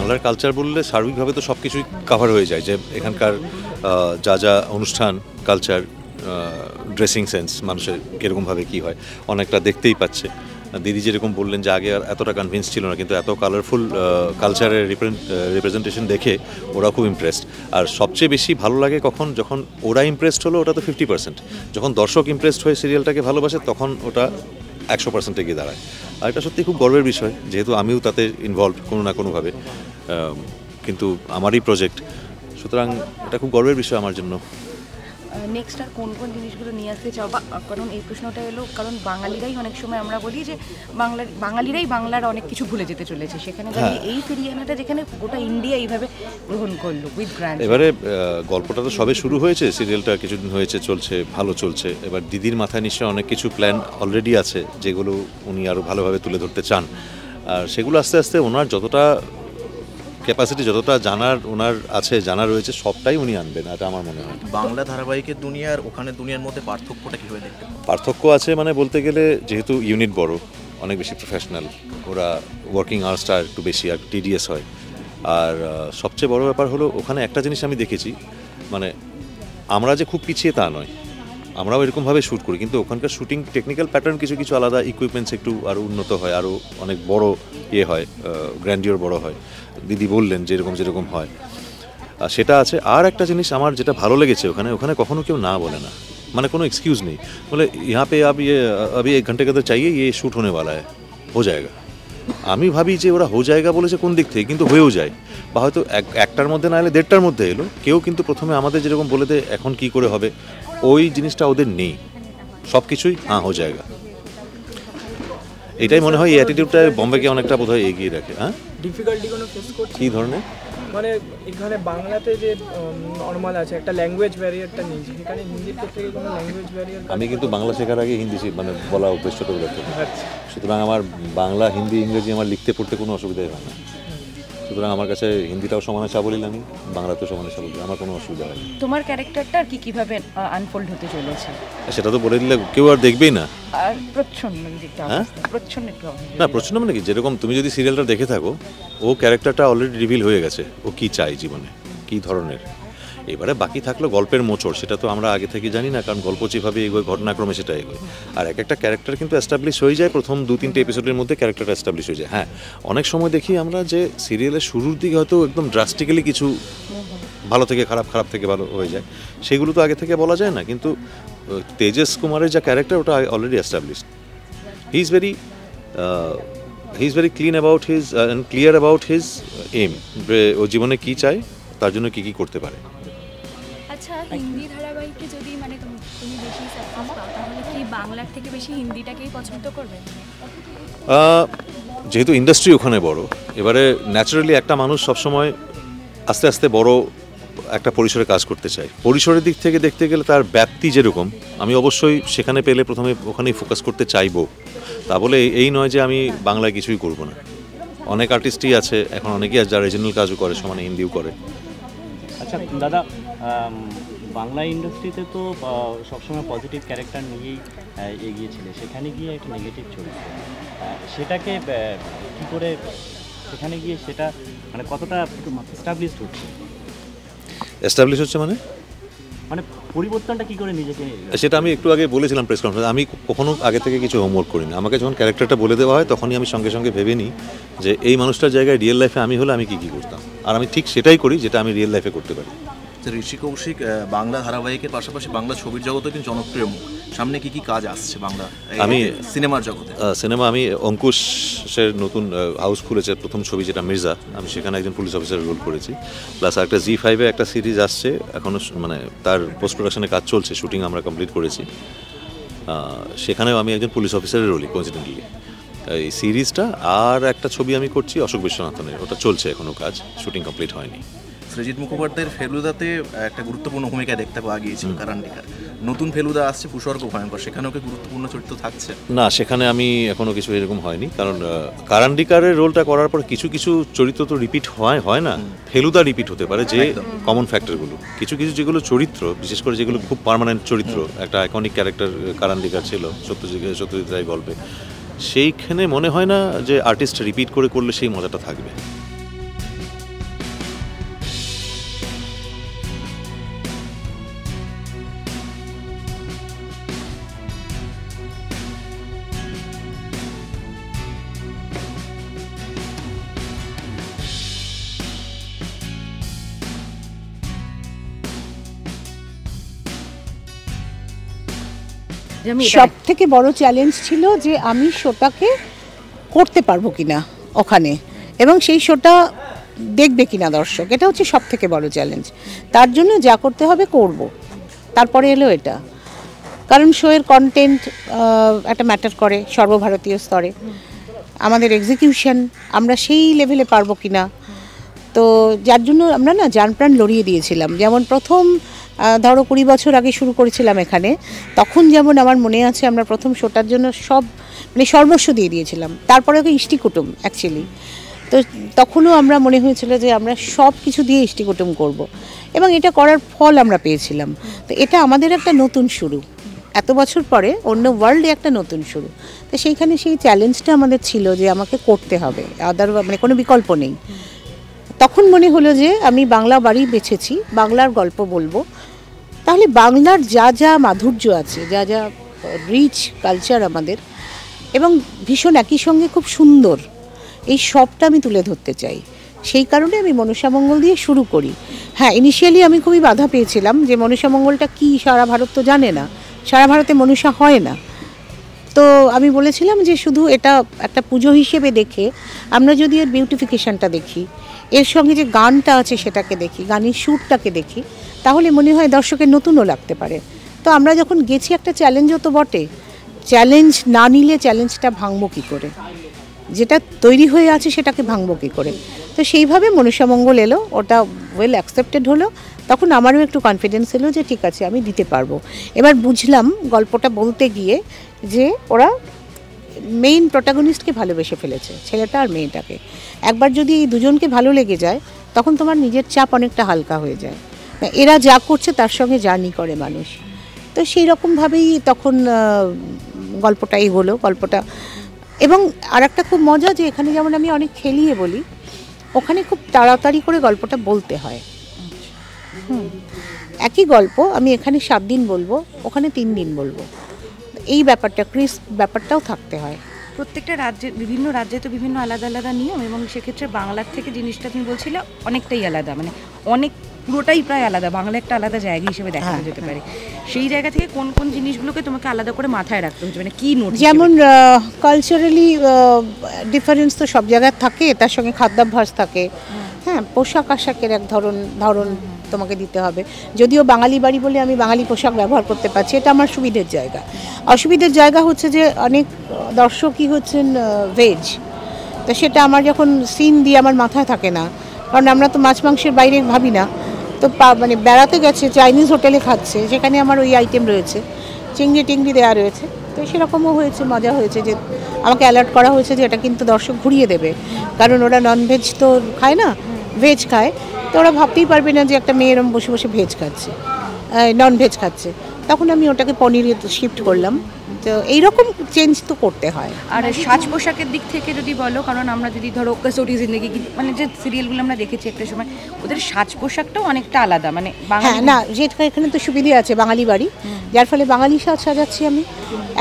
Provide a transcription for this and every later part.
বাংলার কালচার বললে সার্বিকভাবে তো সব কিছুই কভার হয়ে যায়, যে এখানকার যা যা অনুষ্ঠান, কালচার, ড্রেসিং সেন্স, মানুষের কীরকমভাবে কী হয় অনেকটা দেখতেই পাচ্ছে। দিদি যেরকম বললেন যে আগে আর এতটা কনভিন্স ছিল না, কিন্তু এত কালারফুল কালচারের রিপ্রেজেন্টেশন দেখে ওরা খুব ইমপ্রেসড। আর সবচেয়ে বেশি ভালো লাগে কখন, যখন ওরা ইমপ্রেসড হলো, ওটা তো 50%, যখন দর্শক ইমপ্রেসড হয়ে সিরিয়ালটাকে ভালোবাসে তখন ওটা 100%-এ গিয়ে দাঁড়ায়। আর এটা সত্যি খুব গর্বের বিষয়, যেহেতু আমিও তাতে ইনভলভ কোনো না কোনোভাবে, কিন্তু আমারই প্রজেক্ট, সুতরাং এটা খুব গর্বের বিষয় আমার জন্য। নেক্সট আর কোন কোন জিনিসগুলো নিয়ে আসতে চাও? বা কারণ এই প্রশ্নটা এলো কারণ বাঙালিরাই অনেক সময় আমরা বলি যে বাঙালিরাই বাংলার অনেক কিছু ভুলে যেতে চলেছে, সেখানে দাঁড়িয়ে এই ফিরিয়ানাটা যেখানে গোটা ইন্ডিয়া এইভাবে গ্রহণ করলো উইথ গ্র্যান্ড। এবারে গল্পটা তো সবে শুরু হয়েছে, সিরিয়ালটা কিছুদিন হয়েছে, চলছে, ভালো চলছে। এবার দিদির মাথায় নিশ্চয়ই অনেক কিছু প্ল্যান অলরেডি আছে, যেগুলো উনি আরও ভালোভাবে তুলে ধরতে চান। আর সেগুলো আস্তে আস্তে ওনার যতটা ক্যাপাসিটি, যতটা জানার ওনার আছে, জানা রয়েছে, সবটাই উনি আনবেন, এটা আমার মনে হয়। বাংলা ধারাবাহিকের দুনিয়া আর ওখানে দুনিয়ার মধ্যে পার্থক্যটা কীভাবে দেখতে পাবেন? পার্থক্য আছে মানে বলতে গেলে, যেহেতু ইউনিট বড়, অনেক বেশি প্রফেশনাল, ওরা ওয়ার্কিং আওয়ার্সটা একটু বেশি আর টিডিএস হয়। আর সবচেয়ে বড় ব্যাপার হলো, ওখানে একটা জিনিস আমি দেখেছি, মানে আমরা যে খুব পিছিয়ে তা নয়, আমরাও এরকমভাবে শ্যুট করি, কিন্তু ওখানকার শ্যুটিং টেকনিক্যাল প্যাটার্ন কিছু কিছু আলাদা, ইকুইপমেন্টস একটু আরও উন্নত হয়, আরও অনেক বড় হয়, গ্র্যান্ডিওর বড় হয়। দিদি বললেন যেরকম হয়, সেটা আছে। আর একটা জিনিস আমার যেটা ভালো লেগেছে, ওখানে কখনো কেউ না বলে না, মানে কোনো এক্সকিউজ নেই, বলে यहाँ पे आप ये अभी 1 घंटे के अंदर चाहिए, ये शूट होने वाला है, हो जाएगा। আমি ভাবি যে ওরা হো জায়গা বলেছে কোন দিক থেকে, কিন্তু হয়েও যায়, বা হয়তো একটার মধ্যে না এলে 1:30টার মধ্যে এলো, কেউ কিন্তু প্রথমে আমাদের যেরকম বলে দেয় এখন কি করে হবে, ওই জিনিসটা ওদের নেই, সব কিছুই হো জায়গা। এটাই মনে হয় এই অ্যাটিটিউডটা বম্বেকে অনেকটা বোধহয় এগিয়ে রাখে। হ্যাঁ, ডিফিকাল্টি কোনো ফেস করছে কী ধরনের? মানে এখানে বাংলাতে যে নর্মাল আছে একটা ল্যাঙ্গুয়েজ ব্যারিয়ারটা নেই, এখানে হিন্দির ক্ষেত্রে কোনো ল্যাঙ্গুয়েজ ব্যারিয়ার? আমি কিন্তু বাংলা শেখার আগে হিন্দি মানে বলা অভ্যেস ছোটোবেলা থেকে, সুতরাং আমার বাংলা, হিন্দি, ইংরেজি আমার লিখতে পড়তে কোনো অসুবিধাই হয় না। সুতরাং আমার কাছে হিন্দিটাও সমানে সাবলীল, আমি বাংলাতেও সমানে সাবলীল, আমার কোনো অসুবিধা হয় না। তোমার ক্যারেক্টারটা আর কিভাবে আনফোল্ড হতে চলেছে সেটা তো বলে দিলে কেউ আর দেখবেই না। আর প্রচ্ছন্ন দিকটা, প্রচ্ছন্ন একটু না, প্রচ্ছন্ন মানে কি, যেরকম তুমি যদি সিরিয়ালটা দেখে থাকো, ও ক্যারেক্টারটা অলরেডি রিভিল হয়ে গেছে, ও কী চায় জীবনে, কী ধরনের। এবারে বাকি থাকলো গল্পের মোচড়, সেটা তো আমরা আগে থেকে জানি না, কারণ গল্প যেভাবে এগোয়, ঘটনাক্রমে সেটা এগোয়। আর একটা ক্যারেক্টার কিন্তু অ্যাস্টাবলিশ হয়ে যায়, প্রথম 2-3টে এপিসোডের মধ্যে ক্যারেক্টারটা অ্যাস্টাবলিশ হয়ে যায়। হ্যাঁ, অনেক সময় দেখি আমরা যে সিরিয়ালের শুরুর দিকে হয়তো একদম ড্রাস্টিক্যালি কিছু ভালো থেকে খারাপ, খারাপ থেকে ভালো হয়ে যায়, সেগুলো তো আগে থেকে বলা যায় না। কিন্তু তেজস কুমারের যা ক্যারেক্টার, ওটা already established. He is very clean about his and clear about his aim, ও জীবনে কী চায়, তার জন্য কী কী করতে পারে। আচ্ছা, হিন্দি ধারাবাহিকে যদি মানে তুমি বেশি সাকসেস পাও, তাহলে কি বাংলার থেকে বেশি হিন্দিটাকেই পছন্দ করবে? যেহেতু ইন্ডাস্ট্রি ওখানে বড়, এবারে ন্যাচারালি একটা মানুষ সবসময় আস্তে আস্তে বড় একটা পরিসরে কাজ করতে চায়। পরিসরের দিক থেকে দেখতে গেলে তার ব্যাপ্তি যেরকম, আমি অবশ্যই সেখানে পেলে প্রথমে ওখানেই ফোকাস করতে চাইবো। তা বলে এই নয় যে আমি বাংলায় কিছুই করব না। অনেক আর্টিস্টই আছে এখন, অনেকেই আছে যারা রিজনাল কাজও করে, সমানে হিন্দিও করে। আচ্ছা দাদা, বাংলা ইন্ডাস্ট্রিতে তো সবসময় পজিটিভ ক্যারেক্টার নিয়েই এগিয়েছিলে, সেখানে গিয়ে একটা নেগেটিভ চরিত্র, সেটাকে কী করে সেখানে গিয়ে সেটা মানে কতটা এস্টাবলিশড হচ্ছে? এস্টাবলিশ হচ্ছে মানে পরিবর্তনটা কী করে নিজেকে? সেটা আমি একটু আগে বলেছিলাম প্রেস কনফারেন্সে, আমি কখনো আগে থেকে কিছু হোমওয়ার্ক করি না। আমাকে যখন ক্যারেক্টারটা বলে দেওয়া হয়, তখনই আমি সঙ্গে সঙ্গে ভেবে নিই যে এই মানুষটার জায়গায় রিয়েল লাইফে আমি হলে আমি কী কী করতাম, আর আমি ঠিক সেটাই করি যেটা আমি রিয়েল লাইফে করতে পারি। ঋষি কৌশিক বাংলা ধারাবাহিকের পাশাপাশি বাংলা ছবির জগতে কিন্তু জনপ্রিয় মুখ, সামনে কি কি কাজ আসছে বাংলা আমি সিনেমার জগতে? আমি অঙ্কুশের নতুন হাউস খুলেছে, প্রথম ছবি যেটা মির্জা, আমি সেখানে একজন পুলিশ অফিসারের রোল করেছি। প্লাস একটা জি5-এ একটা সিরিজ আসছে, এখনও মানে তার পোস্ট প্রোডাকশনে কাজ চলছে, শুটিং আমরা কমপ্লিট করেছি, সেখানেও আমি একজন পুলিশ অফিসারের রোলই কোইন্সিডেন্টালি এই সিরিজটা। আর একটা ছবি আমি করছি অশোক বিশ্বনাথনের, ওটা চলছে এখনও কাজ, শুটিং কমপ্লিট হয়নি। সৃজিত মুখোপাধ্যায়ের ফেলুদাতে একটা গুরুত্বপূর্ণ ভূমিকা দেখতে পাওয়া গিয়েছিল কারান্ডিকার, নতুন ফেলুদা আসছে পুষ্কর ভয়ঙ্কর, সেখানেও কি গুরুত্বপূর্ণ চরিত্র থাকছে? না, সেখানে আমি এখনও কিছু এরকম হয়নি, কারণ কারান্ডিকারের রোলটা করার পর কিছু কিছু চরিত্র তো রিপিট হয় না, ফেলুদা রিপিট হতে পারে, যে কমন ফ্যাক্টরগুলো, কিছু কিছু যেগুলো চরিত্র, বিশেষ করে যেগুলো খুব পার্মানেন্ট চরিত্র, একটা আইকনিক ক্যারেক্টার কারান্ডিকার ছিল সত্যজিৎ রায় গল্পে, সেইখানে মনে হয় না যে আর্টিস্ট রিপিট করে করলে সেই মজাটা থাকবে। যে আমি সব থেকে বড় চ্যালেঞ্জ ছিল যে আমি শোটাকে করতে পারবো কিনা ওখানে, এবং সেই শোটা দেখবে কিনা দর্শক, এটা হচ্ছে সব থেকে বড় চ্যালেঞ্জ। তার জন্য যা করতে হবে করব। তারপরে এলো এটা, কারণ শোয়ের কন্টেন্ট একটা ম্যাটার করে সর্বভারতীয় স্তরে, আমাদের এক্সিকিউশন আমরা সেই লেভেলে পারবো কিনা। তো যার জন্য আমরা না জানপ্রাণ লড়িয়ে দিয়েছিলাম। যেমন প্রথম ধরো 20 বছর আগে শুরু করেছিলাম এখানে, তখন যেমন আমার মনে আছে আমরা প্রথম শোটার জন্য সব মানে সর্বস্ব দিয়ে দিয়েছিলাম। তারপরে ওকে ইষ্টিকুটুম অ্যাকচুয়ালি, তো তখনও আমরা মনে হয়েছিল যে আমরা সব কিছু দিয়ে ইষ্টিকুটুম করব, এবং এটা করার ফল আমরা পেয়েছিলাম। তো এটা আমাদের একটা নতুন শুরু, এত বছর পরে অন্য ওয়ার্ল্ডে একটা নতুন শুরু। তো সেইখানে সেই চ্যালেঞ্জটা আমাদের ছিল যে আমাকে করতে হবে, মানে কোনো বিকল্প নেই। তখন মনে হলো যে আমি বাংলা বাড়ি বেছেছি, বাংলার গল্প বলবো, তাহলে বাংলার যা যা মাধুর্য আছে, যা যা রিচ কালচার আমাদের, এবং ভীষণ একই সঙ্গে খুব সুন্দর, এই সবটা আমি তুলে ধরতে চাই। সেই কারণে আমি মনসামঙ্গল দিয়ে শুরু করি। হ্যাঁ, ইনিশিয়ালি আমি খুবই বাধা পেয়েছিলাম যে মনসামঙ্গলটা কি, সারা ভারত তো জানে না, সারা ভারতে মনসা হয় না। তো আমি বলেছিলাম যে শুধু এটা একটা পুজো হিসেবে দেখে আমরা যদি এর বিউটিফিকেশনটা দেখি, এর সঙ্গে যে গানটা আছে সেটাকে দেখি, গানের সুরটাকে দেখি, তাহলে মনে হয় দর্শকের নতুনও লাগতে পারে। তো আমরা যখন গেছি একটা চ্যালেঞ্জও তো বটে, চ্যালেঞ্জ না নিলে চ্যালেঞ্জটা ভাঙবো কী করে, যেটা তৈরি হয়ে আছে সেটাকে ভাঙবো কী করে। তো সেইভাবে মনসামঙ্গল এলো, ওটা ওয়েল অ্যাকসেপ্টেড হলো। তখন আমারও একটু কনফিডেন্স এলো যে ঠিক আছে আমি দিতে পারবো। এবার বুঝলাম গল্পটা বলতে গিয়ে যে ওরা মেইন প্রোটাগনিস্টকে ভালোবেসে ফেলেছে, ছেলেটা আর মেয়েটাকে। একবার যদি এই দুজনকে ভালো লেগে যায় তখন তোমার নিজের চাপ অনেকটা হালকা হয়ে যায়। এরা যা করছে তার সঙ্গে জার্নি করে মানুষ। তো সেই রকমভাবেই তখন গল্পটা এগোলো গল্পটা। এবং আর একটা খুব মজা যে এখানে যেমন আমি অনেক খেলিয়ে বলি, ওখানে খুব তাড়াতাড়ি করে গল্পটা বলতে হয়। একই গল্প আমি এখানে 7 দিন বলবো, ওখানে 3 দিন বলবো, এই ব্যাপারটা ক্রিস্প ব্যাপারটাও থাকতে হয়। প্রত্যেকটা রাজ্যে, বিভিন্ন রাজ্যে তো বিভিন্ন আলাদা আলাদা নিয়ম, এবং সেক্ষেত্রে বাংলার থেকে জিনিসটা তুমি বলছিলে অনেকটাই আলাদা, মানে অনেক পুরোটাই প্রায় আলাদা, বাংলা একটা আলাদা জায়গা হিসেবে দেখা যেতে পারে। সেই জায়গা থেকে কোন কোন জিনিসগুলোকে তোমাকে আলাদা করে মাথায় রাখতে হচ্ছে, মানে কি নোট? যেমন কালচারালি ডিফারেন্স তো সব জায়গায় থাকে, তার সঙ্গে খাদ্যাভ্যাস থাকে। হ্যাঁ, পোশাক আশাকের এক ধরন তোমাকে দিতে হবে। যদিও বাঙালি বাড়ি বলে আমি বাঙালি পোশাক ব্যবহার করতে পারছি, এটা আমার সুবিধের জায়গা। অসুবিধের জায়গা হচ্ছে যে অনেক দর্শকই হচ্ছেন ভেজ, তো সেটা আমার যখন সিন দিয়ে আমার মাথায় থাকে না, কারণ আমরা তো মাছ মাংসের বাইরে ভাবি না। তো মানে বেড়াতে গেছে, চাইনিজ হোটেলে খাচ্ছে, সেখানে আমার ওই আইটেম রয়েছে, চিংড়ি দেওয়া রয়েছে। তো সেরকমও হয়েছে, মজা হয়েছে যে আমাকে অ্যালার্ট করা হয়েছে যে এটা কিন্তু দর্শক ঘুরিয়ে দেবে, কারণ ওরা ননভেজ তো খায় না, ভেজ খায়। তো ওরা ভাবতেই পারবে না যে একটা মেয়ে এরম বসে বসে ভেজ খাচ্ছে, ননভেজ খাচ্ছে। তখন আমি ওটাকে পনিরে শিফট করলাম। তো এইরকম চেঞ্জ তো করতে হয়। আর সাজ পোশাকের দিক থেকে যদি বলো, কারণ আমরা যদি ধরো কসৌটি জিন্দেগি, মানে যে সিরিয়ালগুলো আমরা দেখেছি একটা সময়, ওদের সাজ পোশাকটাও অনেকটা আলাদা, মানে হ্যাঁ না, যেটা এখানে তো সুবিধে আছে বাঙালি বাড়ি, যার ফলে বাঙালি সাজ সাজাচ্ছি আমি,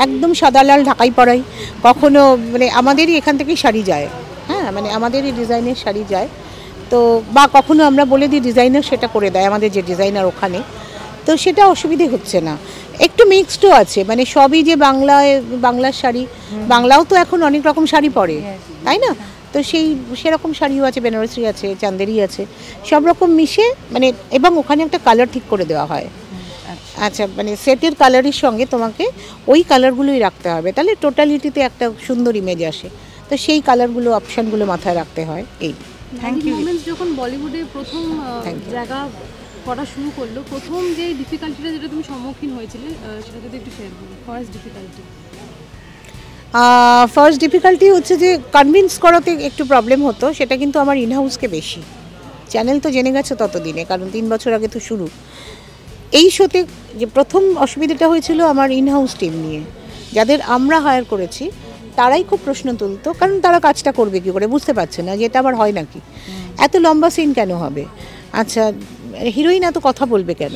একদম সাদা লাল ঢাকাই পরাই। কখনো মানে আমাদেরই এখান থেকেই শাড়ি যায়, হ্যাঁ মানে আমাদেরই ডিজাইনের শাড়ি যায়। তো বা কখনো আমরা বলে দিই ডিজাইনার সেটা করে দেয়, আমাদের যে ডিজাইনার ওখানে। তো সেটা অসুবিধে হচ্ছে না। একটু মিক্সডও আছে, মানে সবই যে বাংলার শাড়ি, বাংলাও তো এখন অনেক রকম শাড়ি পরে, তাই না? তো সেরকম শাড়িও আছে, বেনারসি আছে, চান্দেরি আছে, সব রকম মিশে মানে। এবং ওখানে একটা কালার ঠিক করে দেওয়া হয়। আচ্ছা, মানে সেটের কালারের সঙ্গে তোমাকে ওই কালারগুলোই রাখতে হবে, তাহলে টোটালিটিতে একটা সুন্দর ইমেজ আসে। তো সেই কালারগুলো, অপশানগুলো মাথায় রাখতে হয়। এই থ্যাংক ইউ। যখন বলিউডে প্রথম জায়গা করা শুরু করলো, প্রথম যে ডিফিকাল্টিটা যেটা তুমি সম্মুখীন হয়েছিলে সেটা যদি একটু শেয়ার করো। ফার্স্ট ডিফিকাল্টি হচ্ছে যে কনভিন্স করাতে একটু প্রবলেম হতো, সেটা কিন্তু আমার ইনহাউসকে বেশি। চ্যানেল তো জেনে গেছে ততদিনে, কারণ 3 বছর আগে তো শুরু। এই শোতে যে প্রথম অসুবিধাটা হয়েছিল আমার ইনহাউস টিম নিয়ে, যাদের আমরা হায়ার করেছি তারাই খুব প্রশ্ন তুলতো, কারণ তারা কাজটা করবে কী করে বুঝতে পারছে না যে এটা আবার হয় নাকি, এত লম্বা সিন কেন হবে, আচ্ছা হিরোইন এত কথা বলবে কেন,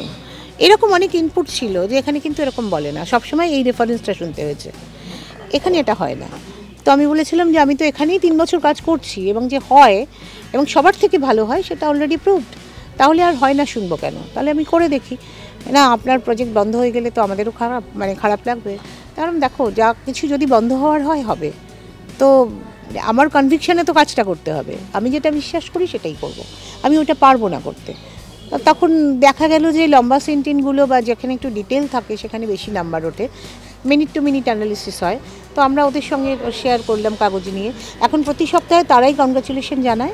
এরকম অনেক ইনপুট ছিল যে এখানে কিন্তু এরকম বলে না, সবসময় এই রেফারেন্সটা শুনতে হয়েছে, এখানে এটা হয় না। তো আমি বলেছিলাম যে আমি তো এখানেই 3 বছর কাজ করছি, এবং যে হয় এবং সবার থেকে ভালো হয় সেটা অলরেডি প্রুভড, তাহলে আর হয় না শুনবো কেন, তাহলে আমি করে দেখি। না আপনার প্রজেক্ট বন্ধ হয়ে গেলে তো আমাদেরও খারাপ লাগবে। কারণ দেখো যা কিছু যদি বন্ধ হওয়ার হবে, তো আমার কনভিকশনে তো কাজটা করতে হবে, আমি যেটা বিশ্বাস করি সেটাই করব, আমি ওটা পারবো না করতে। তখন দেখা গেল যে লম্বা সেন্টেন্সগুলো বা যেখানে একটু ডিটেল থাকে সেখানে বেশি নাম্বার ওঠে, মিনিট টু মিনিট অ্যানালিসিস হয়। তো আমরা ওদের সঙ্গে শেয়ার করলাম কাগজে নিয়ে। এখন প্রতি সপ্তাহে তারাই কংগ্রাচুলেশন জানায়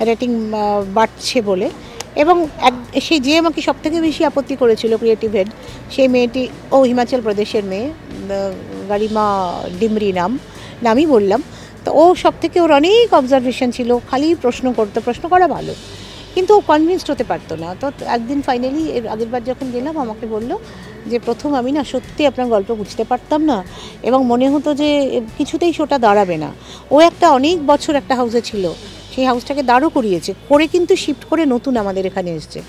রেটিং বাড়ছে বলে। এবং সেই যে আমাকে সবথেকে বেশি আপত্তি করেছিল ক্রিয়েটিভ হেড, সেই মেয়েটি হিমাচল প্রদেশের মেয়ে, গারিমা ডিমরি নামই বললাম। তো সবথেকে ওর অনেক অবজারভেশন ছিল, খালি প্রশ্ন করা ভালো, কিন্তু ও কনভিন্সড হতে পারতো না। তো একদিন ফাইনালি এর আগের বার যখন গেলাম আমাকে বলল যে প্রথম আমি না সত্যি আপনার গল্প বুঝতে পারতাম না এবং মনে হতো যে কিছুতেই শোটা দাঁড়াবে না। ও একটা অনেক বছর একটা হাউসে ছিল, সেই হাউসটাকে দাঁড়ও করে কিন্তু শিফট করে নতুন আমাদের এখানে এসছে।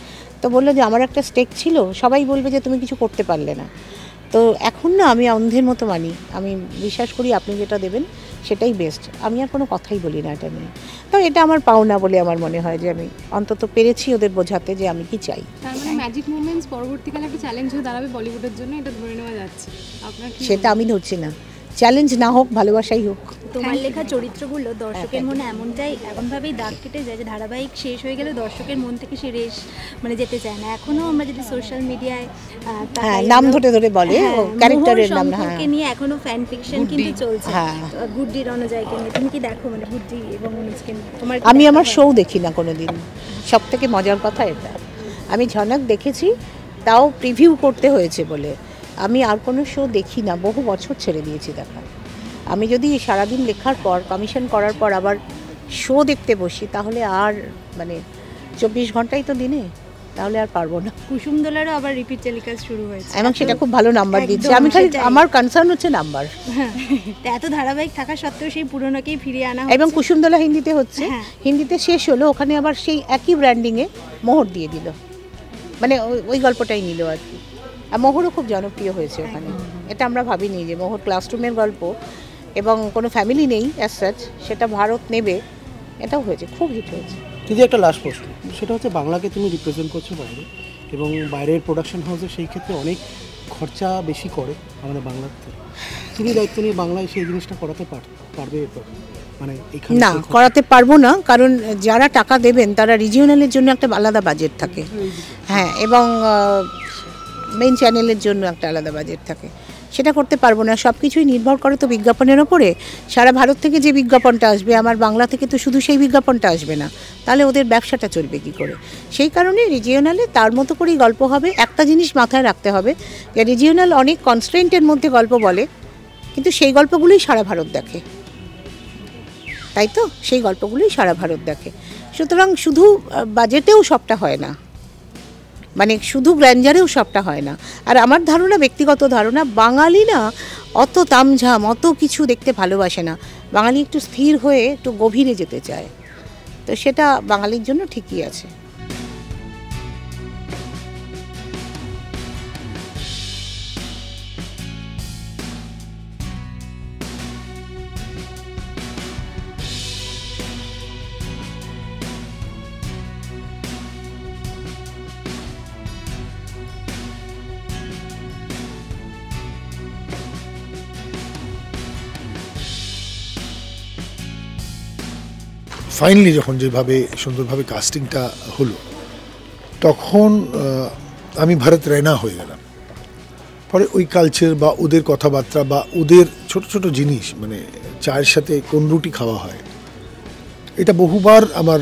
তো বললো যে আমার একটা স্টেক ছিল, সবাই বলবে যে তুমি কিছু করতে পারলে না। তো এখন না আমি অন্ধের মতো মানি, আমি বিশ্বাস করি আপনি যেটা দেবেন সেটাই বেস্ট, আমি আর কোনো কথাই বলি না এটা নিয়ে। তো এটা আমার পাওনা বলে আমার মনে হয় যে আমি অন্তত পেরেছি ওদের বোঝাতে যে আমি কি চাই। তার মানে ম্যাজিক মোমেন্টস পরবর্তীকালে একটা চ্যালেঞ্জ হয়ে দাঁড়াবে বলিউডের জন্য, এটা ধরে নেওয়া যাচ্ছে। আপনার সেটা আমি ধরছি না, চ্যালেঞ্জ না হোক, ভালোবাসাই হোক। তোমার লেখা চরিত্রগুলো দর্শকের মনে এমনভাবেই দাগ কেটে যায় যে ধারাবাহিক শেষ হয়ে গেলে দর্শকের মন থেকে সে যেতে চায় না। এখনো আমরা যদি সোশ্যাল মিডিয়ায় নাম ধরে বলে ক্যারেক্টারের নাম নিয়ে এখনো ফ্যান ফিকশন কিন্তু চলছে। গুড্ডি রণজয়কে নিয়ে তুমি কি দেখো, মানে গুড্ডি এবং অনুজকে তোমার? আমি আমার শো দেখি না কোনোদিন, সব থেকে মজার কথা এটা। আমি ঝনক দেখেছি, তাও প্রিভিউ করতে হয়েছে বলে। আমি আর কোনো শো দেখি না, বহু বছর ছেড়ে দিয়েছি দেখা। আমি যদি সারাদিন লেখার পর কমিশন করার পর আবার শো দেখতে বসি তাহলে আর 24 ঘন্টাই তো দিনে, তাহলে আর পারবো না। কুসুম দোলারও আবার রিপিট টেলিকাস্ট শুরু হয়েছে এবং সেটা খুব ভালো নাম্বার দিচ্ছে। আমি খালি আমার কনসার্ন হচ্ছে নাম্বার। এত ধারাবাহিক থাকা সত্ত্বেও সেই পুরনোকেই ফিরিয়ে আনা এবং কুসুম দোলা হিন্দিতে হচ্ছে, হিন্দিতে শেষ হলো, ওখানে আবার সেই একই ব্র্যান্ডিংয়ে মোহর দিয়ে দিল, ওই গল্পটাই নিল আর কি। আর মোহরও খুব জনপ্রিয় হয়েছে ওখানে, এটা আমরা ভাবিনি যে মোহর ক্লাসরুমের গল্প এবং কোনো ফ্যামিলি নেই অ্যাজ সাচ, সেটা ভারত নেবে, এটাও হয়েছে, খুব হিট হয়েছে। যদি একটা লাস্ট প্রশ্ন, সেটা হচ্ছে বাংলাকে তুমি রিপ্রেজেন্ট করছো বাইরে, এবং বাইরের প্রোডাকশন হাউসে সেই ক্ষেত্রে অনেক খরচা বেশি করে আমাদের বাংলার থেকে। তুমি দায়িত্ব নিয়ে বাংলায় সেই জিনিসটা করাতে পারবে? না, করাতে পারবো না, কারণ যারা টাকা দেবেন তারা রিজিওনালের জন্য একটা আলাদা বাজেট থাকে, হ্যাঁ, এবং মেইন চ্যানেলের জন্য একটা আলাদা বাজেট থাকে, সেটা করতে পারবো না। সব কিছুই নির্ভর করে তো বিজ্ঞাপনের ওপরে। সারা ভারত থেকে যে বিজ্ঞাপনটা আসবে, আমার বাংলা থেকে তো শুধু সেই বিজ্ঞাপনটা আসবে না, তাহলে ওদের ব্যবসাটা চলবে কী করে? সেই কারণে রিজিওনালে তার মতো করেই গল্প হবে। একটা জিনিস মাথায় রাখতে হবে যে রিজিওনাল অনেক কনস্ট্রেন্টের মধ্যে গল্প বলে, কিন্তু সেই গল্পগুলোই সারা ভারত দেখে, তাই তো? সেই গল্পগুলোই সারা ভারত দেখে। সুতরাং শুধু বাজেটেও সবটা হয় না, শুধু গ্র্যান্ডারেও সবটা হয় না। আর আমার ধারণা, ব্যক্তিগত ধারণা, বাঙালি না অত তামঝাম অত কিছু দেখতে ভালোবাসে না। বাঙালি একটু স্থির হয়ে একটু গভীরে যেতে চায়, তো সেটা বাঙালির জন্য ঠিকই আছে। ফাইনালি যখন যেভাবে সুন্দরভাবে কাস্টিংটা হলো, তখন আমি ভারত রেনা হয়ে গেলাম। পরে ওই কালচার বা ওদের কথাবার্তা বা ওদের ছোট ছোট জিনিস, চায়ের সাথে কোন রুটি খাওয়া হয়, এটা বহুবার আমার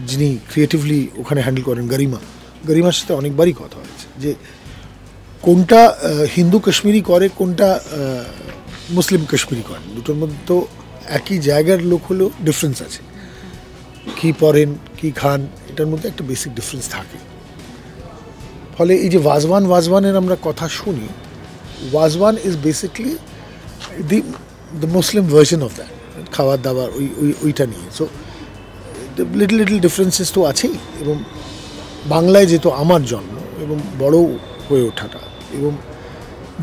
যিনি ক্রিয়েটিভলি ওখানে হ্যান্ডেল করেন গরিমার সাথে অনেকবারই কথা হয়েছে যে কোনটা হিন্দু কাশ্মীরি করে, কোনটা মুসলিম কাশ্মীরি করে। দুটোর মধ্যে তো একই জায়গার লোক হলেও ডিফারেন্স আছে, কী পরেন কী খান, এটার মধ্যে একটা বেসিক ডিফারেন্স থাকে। ফলে এই যে ওয়াজওয়ানের আমরা কথা শুনি, wazwan is basically the Muslim version of that, খাবার দাবার ওইটা নিয়ে। সো লিটল ডিফারেন্সেস তো আছেই। এবং বাংলায় যেহেতু আমার জন্ম এবং বড় হয়ে ওঠাটা, এবং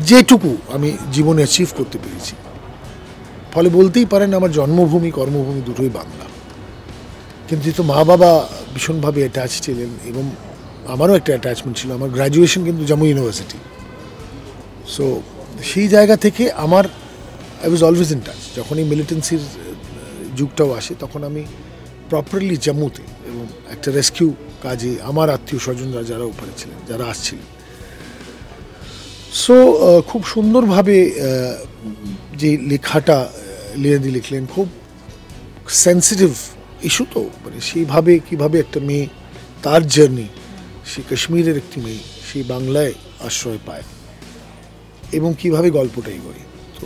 যেটুকু আমি জীবনে অ্যাচিভ করতে পেরেছি, ফলে বলতেই পারেন আমার জন্মভূমি কর্মভূমি দুটোই বাংলা। কিন্তু যেহেতু মা বাবা ভীষণভাবে অ্যাটাচ ছিলেন এবং আমারও একটা অ্যাটাচমেন্ট ছিল। আমার গ্র্যাজুয়েশন কিন্তু জম্মু ইউনিভার্সিটি। সো সেই জায়গা থেকে আমার I was always in touch. যখন এই মিলিটেন্সির যুগটাও আসে তখন আমি প্রপারলি জম্মুতে এবং একটা রেস্কিউ কাজে আমার আত্মীয় স্বজনরা যারা উপরে ছিলেন, যারা আসছিলেন, সো খুব সুন্দরভাবে যে লেখাটা লিয়াদি লিখলেন, খুব সেন্সিটিভ ইস্যু তো, মানে সেইভাবে কীভাবে একটা মেয়ে তার জার্নি, সে কাশ্মীরের একটি মেয়ে সেই বাংলায় আশ্রয় পায় এবং কীভাবে গল্পটা এগোয়। তো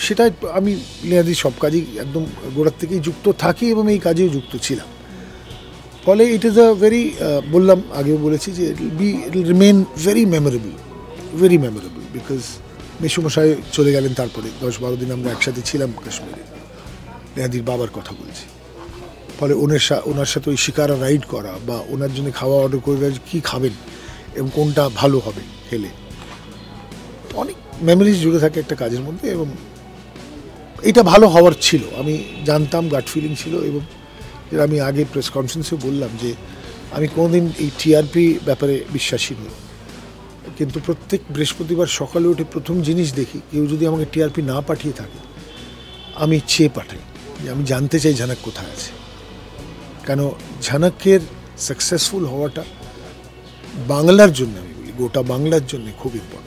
সেটা আমি লিয়াদির সব কাজেই একদম গোড়ার থেকেই যুক্ত থাকি এবং এই কাজেও যুক্ত ছিলাম। ফলে ইট ইজ আ ভেরি, বললাম আগেও বলেছি যে it will remain very memorable because মেসুমশাই চলে গেলেন, তারপরে 10-12 দিন আমরা একসাথে ছিলাম কাশ্মীরে। লিয়াদির বাবার কথা বলছি। ফলে ওনার সাথে ওই শিকারা রাইড করা বা ওনার জন্য খাওয়া অর্ডার করে কী খাবেন এবং কোনটা ভালো হবে খেলে, অনেক মেমোরিজ জুড়ে থাকে একটা কাজের মধ্যে এবং এটা ভালো হওয়ার ছিল, আমি জানতাম, গাট ফিলিং ছিল। এবং যেটা আমি আগে প্রেস কনফারেন্সে বললাম যে আমি কোনোদিন এই টিআরপি ব্যাপারে বিশ্বাসী নই, কিন্তু প্রত্যেক বৃহস্পতিবার সকালে উঠে প্রথম জিনিস দেখি কেউ যদি আমাকে টিআরপি না পাঠিয়ে থাকে আমি চেয়ে পাঠাই যে আমি জানতে চাই ঝানক কোথায় আছে। কেন ঝানকের সাকসেসফুল হওয়াটা বাংলার জন্য, আমি বলি গোটা বাংলার জন্য খুব ইম্পর্টেন্ট।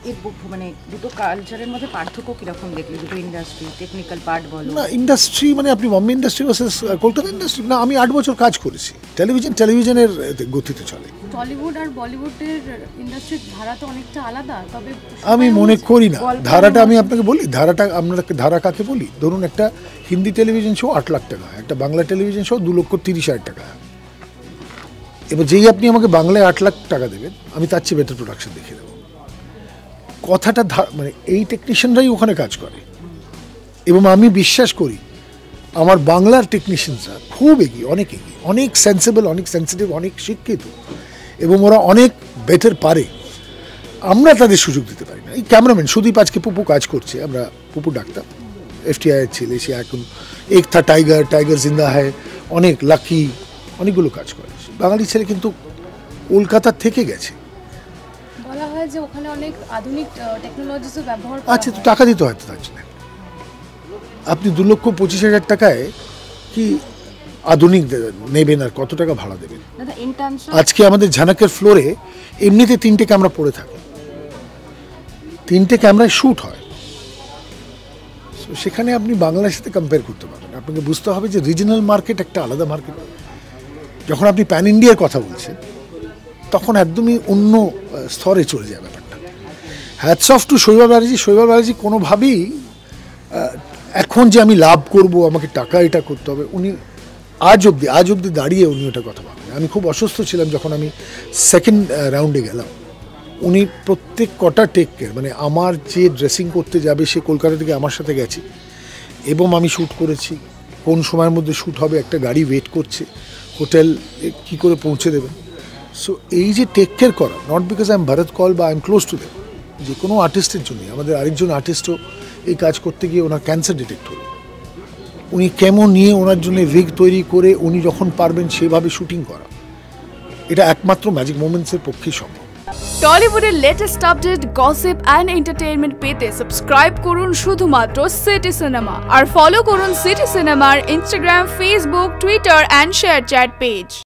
এর মানে দুটো কালচারের মধ্যে পার্থক্য কিরকম দেখলে, দুটো ইন্ডাস্ট্রি, টেকনিক্যাল পার্ট বলো না, ইন্ডাস্ট্রি মানে আপনি Bombay industry versus Kolkata industry, না আমি 8 বছর কাজ করেছি, টেলিভিশনের গতিতে চলে। টলিউড আর বলিউডের ইন্ডাস্ট্রির ধারা তো অনেকটা আলাদা, তবে আমি মনে করি না ধারাটা, আমি আপনাকে বলি ধারাটা, আমরা ধারা কাকে বলি, ধরুন একটা হিন্দি টেলিভিশন শো 8 লাখ টাকা, একটা বাংলা টেলিভিশন শো 2,30,000 টাকা। এবার যেই আপনি আমাকে বাংলায় 8 লাখ টাকা দেবেন, আমি তার চেয়ে বেটার প্রোডাকশন দেখিয়ে দেবো। কথাটা মানে এই টেকনিশিয়ানরাই ওখানে কাজ করে এবং আমি বিশ্বাস করি আমার বাংলার টেকনিশিয়ানরা খুব এগিয়ে, অনেক সেন্সিবল, অনেক সেন্সিটিভ, অনেক শিক্ষিত এবং ওরা অনেক বেটার পারে। আমরা তাদের সুযোগ দিতে পারি না। এই ক্যামেরাম্যান সুদীপ, আজকে পুপু কাজ করছে, আমরা পুপু ডাকতাম, FTI ছেলে, সে এখন এক থা টাইগার জিন্দা হয়, অনেক লাকি, অনেকগুলো কাজ করে বাঙালি ছেলে, কিন্তু কলকাতা থেকে গেছে। বলা হয় যে ওখানে অনেক আধুনিক টেকনোলজিসও ব্যবহার করা আচ্ছা, তো টাকা দিতে হয়তো তার জন্য। আপনি 2,25,000 টাকায় কি আধুনিক নেবেন আর কত টাকা ভাড়া দেবেন? আজকে আমাদের ঝানকের ফ্লোরে এমনিতে 3টে ক্যামেরা পড়ে থাকে, 3টে ক্যামেরায় শ্যুট হয়। সেখানে আপনি বাংলার সাথে কম্পেয়ার করতে পারবেন। আপনাকে বুঝতে হবে যে রিজনাল মার্কেট একটা আলাদা মার্কেট। যখন আপনি প্যান ইন্ডিয়ার কথা বলছেন তখন একদমই অন্য স্তরে চলে যায় ব্যাপারটা। হ্যাটস অফ টু শৈবাল ব্যানার্জি কোনোভাবেই এখন যে আমি লাভ করব, আমাকে টাকা এটা করতে হবে, উনি আজ অবধি দাঁড়িয়ে উনি ওটা কথা বলেন। আমি খুব অসুস্থ ছিলাম যখন আমি সেকেন্ড রাউন্ডে গেলাম, উনি প্রত্যেক কটা টেক কেয়ার, মানে আমার যে ড্রেসিং করতে যাবে সে কলকাতা থেকে আমার সাথে গেছে এবং আমি শ্যুট করেছি, কোন সময়ের মধ্যে শ্যুট হবে, একটা গাড়ি ওয়েট করছে, হোটেল কী করে পৌঁছে দেবেন। সো এই যে টেক কেয়ার করা, নট বিকজ আই এম ভরত কল বা I am close to them, যে কোনো আর্টিস্টের জন্যই, আমাদের আরেকজন আর্টিস্টও এই কাজ করতে গিয়ে ওনার ক্যান্সার ডিটেক্ট হলো, উনি কেমন নিয়ে ওনার জন্য রিগ তৈরি করে উনি যখন পারবেন সেভাবে শুটিং করা, এটা একমাত্র ম্যাজিক মোমেন্টসের পক্ষেই সম্ভব। টলিউডের latest update, gossip and entertainment পেতে সাবস্ক্রাইব করুন শুধুমাত্র সিটি সিনেমা, আর ফলো করুন সিটি সিনেমার Instagram, Facebook, Twitter and ShareChat page.